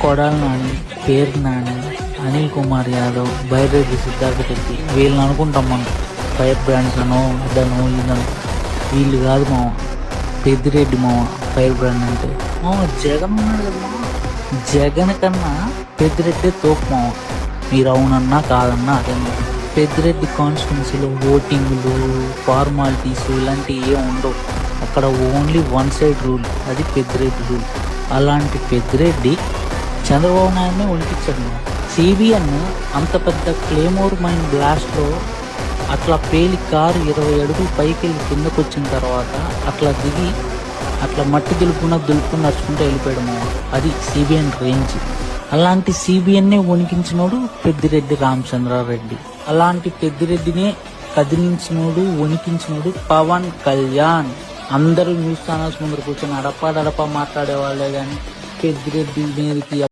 కొడాలి నాని, పేరు నాని, అనిల్ కుమార్ యాదవ్, బైరెడ్డి సిద్ధార్థ రెడ్డి వీళ్ళని అనుకుంటాం మనం ఫైర్ బ్రాండ్స్ అనో అదనో ఇదనో. వీళ్ళు కాదు మామ, పెద్దిరెడ్డి మామ ఫైర్ బ్రాండ్ అంటే. మామ జగన్ ఉన్నాడు కదా మామ, జగన్ కన్నా పెద్దిరెడ్డి తోపు మామ. మీరు అవునన్నా కాదన్నా అదే. పెద్దిరెడ్డి కాన్స్టిట్యున్సీలో ఓటింగ్లు, ఫార్మాలిటీస్ ఇలాంటివి ఏం ఉండవు. అక్కడ ఓన్లీ వన్ సైడ్ రూల్, అది పెద్దిరెడ్డి రూల్. అలాంటి పెద్దిరెడ్డి చంద్రబాబు నాయుడిని ఒలిపించాడు. సిబిఎన్ అంత పెద్ద క్లేమోర్ మైన్ బ్లాస్ట్లో అట్లా పేలి కారు 20 అడుగులు పైకి వెళ్ళి కిందకు వచ్చిన తర్వాత అట్లా దిగి అట్లా మట్టి దులుపుకున్న నడుచుకుంటూ వెళ్ళిపోయాడు మామ. అది సిబిఎన్ రేంజ్. అలాంటి సిబిఎన్నే వణికించినోడు పెద్దిరెడ్డి రామచంద్రారెడ్డి. అలాంటి పెద్దిరెడ్డినే కదిలించినోడు, వణికించినోడు పవన్ కళ్యాణ్. అందరూ న్యూస్ ఛానల్స్ ముందర కూర్చొని అడపా మాట్లాడే వాళ్ళే కానీ పెద్దిరెడ్డి మీదకి